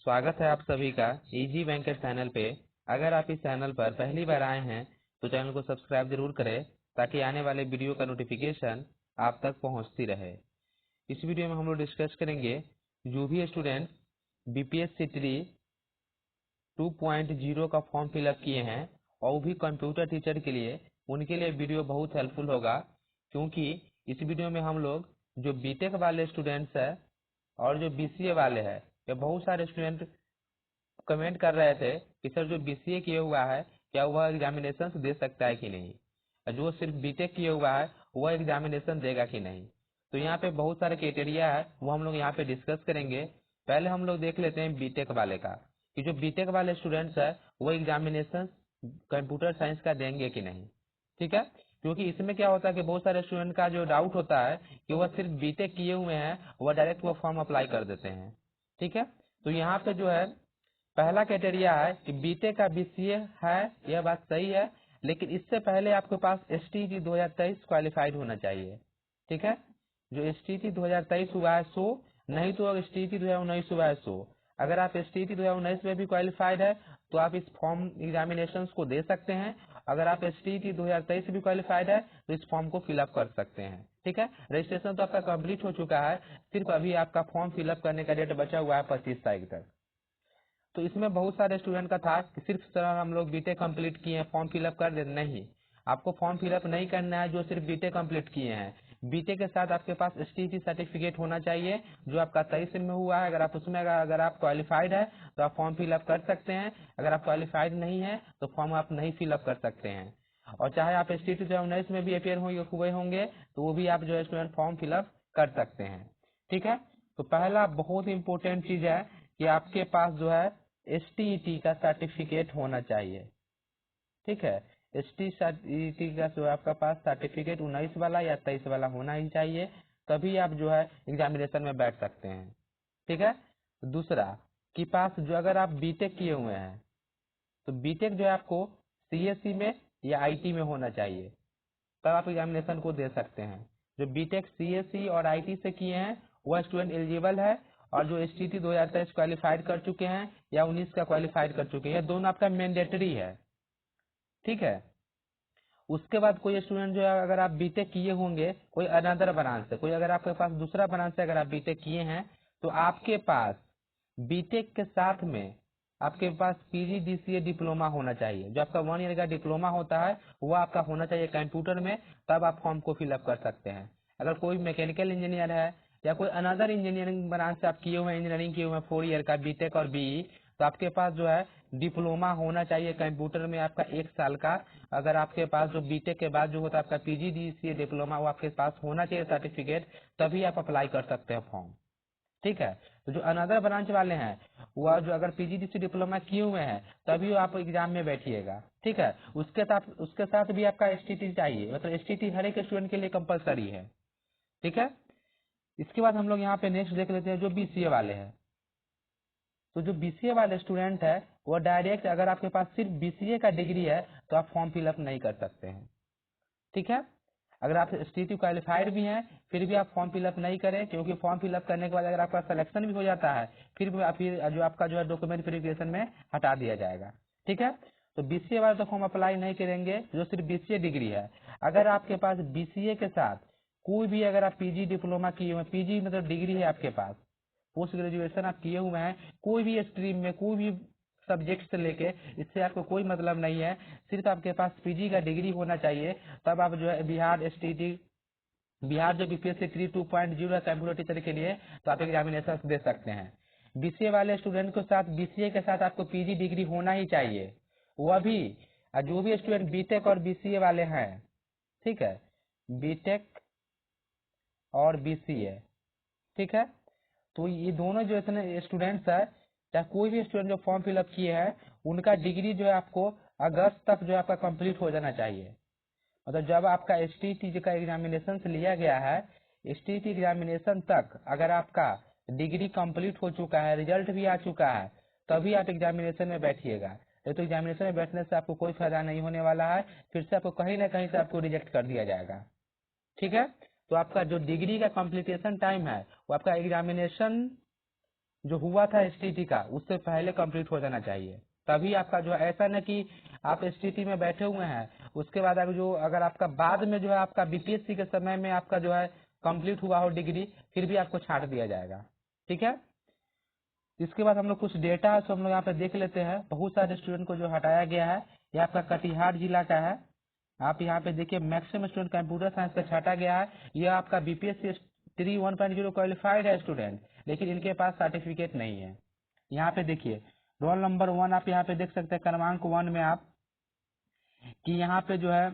स्वागत है आप सभी का इजी बैंकर चैनल पे। अगर आप इस चैनल पर पहली बार आए हैं तो चैनल को सब्सक्राइब जरूर करें ताकि आने वाले वीडियो का नोटिफिकेशन आप तक पहुंचती रहे। इस वीडियो में हम लोग डिस्कस करेंगे जो भी स्टूडेंट बीपीएससी ट्री 2.0 का फॉर्म फिलअप किए हैं और वो भी कंप्यूटर टीचर के लिए, उनके लिए वीडियो बहुत हेल्पफुल होगा, क्योंकि इस वीडियो में हम लोग जो बीटेक वाले स्टूडेंट्स हैं और जो बीसीए वाले हैं, ये बहुत सारे स्टूडेंट कमेंट कर रहे थे कि सर जो बीसीए किया हुआ है क्या वह एग्जामिनेशन दे सकता है कि नहीं, और जो सिर्फ बीटेक किया हुआ है वह एग्जामिनेशन देगा कि नहीं। तो यहाँ पे बहुत सारे क्राइटेरिया है, वो हम लोग यहाँ पे डिस्कस करेंगे। पहले हम लोग देख लेते हैं बीटेक वाले का, कि जो बीटेक वाले स्टूडेंट्स है वो एग्जामिनेशन कंप्यूटर साइंस का देंगे कि नहीं। ठीक है, क्योंकि इसमें क्या होता है कि बहुत सारे स्टूडेंट का जो डाउट होता है कि वह सिर्फ बीटेक किए हुए हैं, वह डायरेक्ट वो फॉर्म अप्लाई कर देते हैं। ठीक है, तो यहाँ पे जो है पहला क्राइटेरिया है कि बीटेक का बीसीए है, यह बात सही है, लेकिन इससे पहले आपके पास एसटीईटी 2023 क्वालिफाइड होना चाहिए। ठीक है, जो एसटीईटी 2023 हुआ है सो, नहीं तो एसटीईटी 2019 हुआ है सो। अगर आप एसटीईटी 2019 में भी क्वालिफाइड है तो आप इस फॉर्म एग्जामिनेशन को दे सकते हैं। अगर आप एसटीईटी 2023 भी क्वालिफाइड है तो इस फॉर्म को फिलअप कर सकते हैं। ठीक है, रजिस्ट्रेशन तो आपका कंप्लीट हो चुका है, सिर्फ अभी आपका फॉर्म फिलअप करने का डेट बचा हुआ है 25 तारीख तक। तो इसमें बहुत सारे स्टूडेंट का था कि सिर्फ सर हम लोग बीटेक कंप्लीट किए हैं फॉर्म फिलअप कर दे। नहीं, आपको फॉर्म फिलअप नहीं करना है जो सिर्फ बीटेक कंप्लीट किए हैं। बीटेक के साथ आपके पास एसटीईटी सर्टिफिकेट होना चाहिए जो आपका 23 में हुआ है। अगर आप उसमें अगर आप क्वालिफाइड है तो आप फॉर्म फिलअप कर सकते हैं, अगर आप क्वालिफाइड नहीं है तो फॉर्म आप नहीं फिलअप कर सकते हैं। और चाहे आप एसटीईटी 2019 में भी अपेयर हुए होंगे तो वो भी आप जो है स्टूडेंट फॉर्म फिलअप कर सकते हैं। ठीक है, तो पहला बहुत इंपॉर्टेंट चीज है कि आपके पास जो है एसटीईटी का सर्टिफिकेट होना चाहिए। ठीक है, एसटीईटी का जो आपका पास सर्टिफिकेट 19 वाला या 23 वाला होना ही चाहिए, तभी आप जो है एग्जामिनेशन में बैठ सकते हैं। ठीक है, दूसरा कि पास जो अगर आप बीटेक किए हुए हैं तो बीटेक जो है आपको सीएससी में या आईटी में होना चाहिए, तब आप एग्जामिनेशन को दे सकते हैं। जो बीटेक सीएससी और आईटी से किए हैं वह स्टूडेंट एलिजिबल है, और जो एसटीटी 2023 क्वालिफाइड कर चुके हैं या 19 का क्वालिफाइड कर चुके हैं, ये दोनों आपका मैंडेटरी है। ठीक है, उसके बाद कोई स्टूडेंट जो है अगर आप बीटेक किए होंगे कोई अनदर ब्रांच से, कोई अगर आपके पास दूसरा ब्रांच से अगर आप बीटेक किए हैं तो आपके पास बीटेक के साथ में आपके पास पीजीडीसीए डिप्लोमा होना चाहिए। जो आपका 1 ईयर का डिप्लोमा होता है वो आपका होना चाहिए कंप्यूटर में, तब आप फॉर्म को फिलअप कर सकते हैं। अगर कोई मैकेनिकल इंजीनियर है या कोई अनदर इंजीनियरिंग ब्रांच से आप किए हुए हैं, इंजीनियरिंग किए हुए हैं 4 ईयर का बीटेक और बीई, तो आपके पास जो है डिप्लोमा होना चाहिए कंप्यूटर में आपका 1 साल का। अगर आपके पास जो बीटेक के बाद जो होता है आपका पीजीडीसीए डिप्लोमा वो आपके पास होना चाहिए सर्टिफिकेट, तभी आप अप्लाई कर सकते हैं फॉर्म। ठीक है, तो जो अनदर ब्रांच वाले हैं वह जो अगर पीजीडीसी डिप्लोमा किए हुए हैं तभी आप एग्जाम में बैठिएगा। ठीक है, उसके साथ भी आपका एसटीटी चाहिए, मतलब एसटीटी हर एक स्टूडेंट के लिए कंपलसरी है। ठीक है, इसके बाद हम लोग यहाँ पे नेक्स्ट देख लेते हैं जो बीसीए वाले हैं। तो जो बीसीए वाले स्टूडेंट है वो डायरेक्ट, अगर आपके पास सिर्फ बीसीए का डिग्री है तो आप फॉर्म फिलअप नहीं कर सकते हैं। ठीक है, अगर आप एसटीटी क्वालिफाइड भी हैं फिर भी आप फॉर्म फिलअप नहीं करें, क्योंकि फॉर्म फिलअप करने के बाद अगर आपका सिलेक्शन भी हो जाता है फिर जो आपका जो है डॉक्यूमेंट वेरिफिकेशन में हटा दिया जाएगा। ठीक है, तो बीसीए वाले तो फॉर्म अप्लाई नहीं करेंगे जो सिर्फ बीसीए डिग्री है। अगर आपके पास बीसीए के साथ कोई भी, अगर आप पीजी डिप्लोमा किए हुए, पीजी मतलब डिग्री है आपके पास, पोस्ट ग्रेजुएशन आप किए हुए हैं कोई भी स्ट्रीम में कोई भी सब्जेक्ट से लेके, इससे आपको कोई मतलब नहीं है, सिर्फ आपके पास पीजी का डिग्री होना चाहिए, तब आप जो है बिहार एसटीटी, बिहार जो बीपीएससी 2.0 है कंप्यूटर टीचर के लिए, तो आप एग्जामिनेशन दे सकते हैं। बीसीए वाले स्टूडेंट के साथ बीसीए के साथ आपको पीजी डिग्री होना ही चाहिए, वह भी जो भी स्टूडेंट बीटेक और बीसीए वाले हैं। ठीक है, बीटेक और बीसीए, ठीक है, तो ये दोनों जो इतने स्टूडेंट्स है, चाहे कोई भी स्टूडेंट जो फॉर्म फिलअप किए हैं, उनका डिग्री जो है आपको अगस्त तक जो है आपका कंप्लीट हो जाना चाहिए। मतलब जब आपका एसटीटी का एग्जामिनेशन लिया गया है, एसटीटी एग्जामिनेशन तक अगर आपका डिग्री कंप्लीट हो चुका है, रिजल्ट भी आ चुका है, तभी आप एग्जामिनेशन में बैठिएगा। नहीं तो एग्जामिनेशन में बैठने से आपको कोई फायदा नहीं होने वाला है, फिर से आपको कहीं ना कहीं से आपको रिजेक्ट कर दिया जाएगा। ठीक है, तो आपका जो डिग्री का कंप्लीटेशन टाइम है वो आपका एग्जामिनेशन जो हुआ था एसटीटी का उससे पहले कंप्लीट हो जाना चाहिए, तभी आपका जो है, ऐसा न कि आप एसटीटी में बैठे हुए हैं उसके बाद अगर आपका बाद में जो है आपका बीपीएससी के समय में आपका जो है कंप्लीट हुआ हो डिग्री, फिर भी आपको छांट दिया जाएगा। ठीक है, इसके बाद हम लोग कुछ डेटा है तो हम लोग यहाँ पे देख लेते हैं। बहुत सारे स्टूडेंट को जो हटाया गया है, ये आपका कटिहार जिला का है। आप यहाँ पे देखिए मैक्सिमम स्टूडेंट कंप्यूटर साइंस का छाटा गया है। ये आपका बीपीएससी 3 1.0 क्वालिफाइड है स्टूडेंट, लेकिन इनके पास सर्टिफिकेट नहीं है। यहाँ पे देखिए रोल नंबर 1 आप यहाँ पे देख सकते हैं, क्रमांक 1 में आप कि यहाँ पे जो है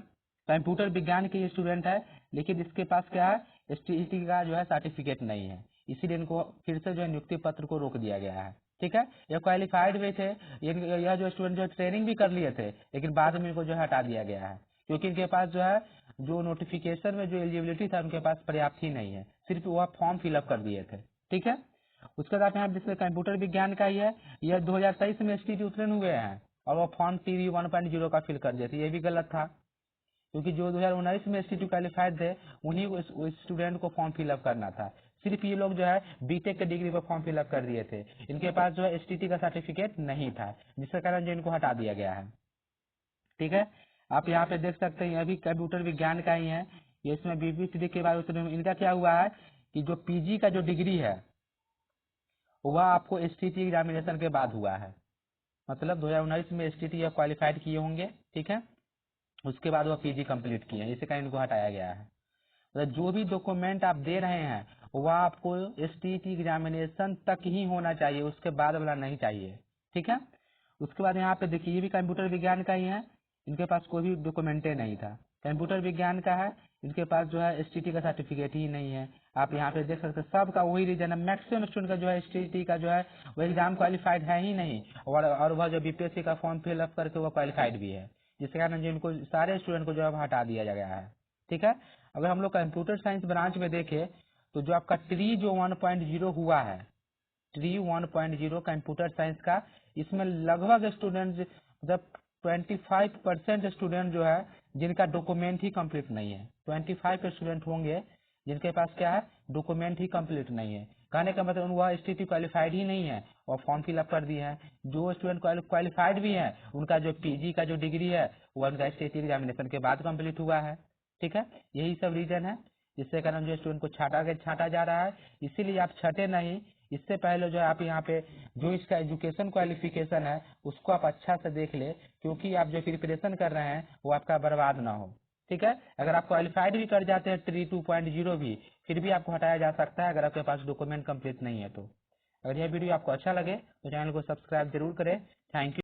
कंप्यूटर विज्ञान के स्टूडेंट है, लेकिन इसके पास क्या है, एसटीईटी का जो है सर्टिफिकेट नहीं है, इसीलिए इनको फिर से जो है नियुक्ति पत्र को रोक दिया गया है। ठीक है, ये क्वालिफाइड भी थे, यह जो स्टूडेंट जो ट्रेनिंग भी कर लिए थे, लेकिन बाद में इनको जो है हटा दिया गया है, क्योंकि इनके पास जो है जो नोटिफिकेशन में जो एलिजिबिलिटी था उनके पास पर्याप्त ही नहीं है, सिर्फ वह फॉर्म फिलअप कर दिए थे। ठीक है, उसके बाद यहाँ जिसमें कंप्यूटर विज्ञान का ही है, यह 2023 में एसटीटी उत्तीर्ण हुए हैं और वो फॉर्म टीवी 1.0 का फिल कर दिए थे, ये भी गलत था, क्योंकि जो 2019 में एसटीटी क्वालिफाइड थे उन्हीं को स्टूडेंट को फॉर्म फिलअप करना था। सिर्फ ये लोग जो है बीटेक के डिग्री पर फॉर्म फिलअप कर दिए थे, इनके पास जो है एसटीटी का सर्टिफिकेट नहीं था, जिसके कारण जो इनको हटा दिया गया है। ठीक है, आप यहाँ पे देख सकते हैं, यह भी कंप्यूटर विज्ञान का ही है, ये इसमें बीबीसीडी के बाद इनका क्या हुआ है कि जो पीजी का जो डिग्री है वह आपको एसटीटी एग्जामिनेशन के बाद हुआ है, मतलब 2019 में एसटीटी या क्वालिफाइड किए होंगे। ठीक है, उसके बाद वह पीजी कंप्लीट किए हैं, इसी कारण इनको हटाया गया है। मतलब जो भी डॉक्यूमेंट आप दे रहे हैं वह आपको एसटीटी एग्जामिनेशन तक ही होना चाहिए, उसके बाद वाला नहीं चाहिए। ठीक है, उसके बाद यहाँ पे देखिए ये भी कंप्यूटर विज्ञान का ही है, इनके पास कोई भी डॉक्यूमेंटे नहीं था, कंप्यूटर विज्ञान का है, इनके पास जो है एसटीटी का सर्टिफिकेट ही नहीं है। आप यहाँ पे देख सकते हैं सबका वही रीजन है, मैक्सिमम स्टूडेंट का जो है एसटीटी का जो है वो एग्जाम क्वालिफाइड है ही नहीं, और वह जो बीपीएससी का फॉर्म फिलअप करके वो क्वालिफाइड भी है, जिसके कारण जो इनको सारे स्टूडेंट को जो है हटा दिया गया है। ठीक है, अगर हम लोग कंप्यूटर साइंस ब्रांच में देखें तो जो आपका ट्री जो 1.0 हुआ है, ट्री 1.0 कंप्यूटर साइंस का, इसमें लगभग स्टूडेंट मतलब 25% स्टूडेंट जो है जिनका डॉक्यूमेंट ही कंप्लीट नहीं है, 25 स्टूडेंट होंगे जिनके पास क्या है डॉक्यूमेंट ही कंप्लीट नहीं है। कहने का मतलब वह एसटीटी क्वालिफाइड ही नहीं है और फॉर्म फिलअप कर दिए हैं। जो स्टूडेंट क्वालिफाइड भी है उनका जो पीजी का जो डिग्री है वह उनका एसटीटी एग्जामिनेशन के बाद कंप्लीट हुआ है। ठीक है, यही सब रीजन है जिसके कारण जो स्टूडेंट को छाटा जा रहा है, इसीलिए आप छठे नहीं, इससे पहले जो है आप यहाँ पे जो इसका एजुकेशन क्वालिफिकेशन है उसको आप अच्छा से देख ले, क्योंकि आप जो प्रिपरेशन कर रहे हैं वो आपका बर्बाद ना हो। ठीक है, अगर आप क्वालिफाइड भी कर जाते हैं ट्री 2.0 भी, फिर भी आपको हटाया जा सकता है अगर आपके पास डॉक्यूमेंट कंप्लीट नहीं है तो। अगर यह वीडियो आपको अच्छा लगे तो चैनल को सब्सक्राइब जरूर करें। Thank you.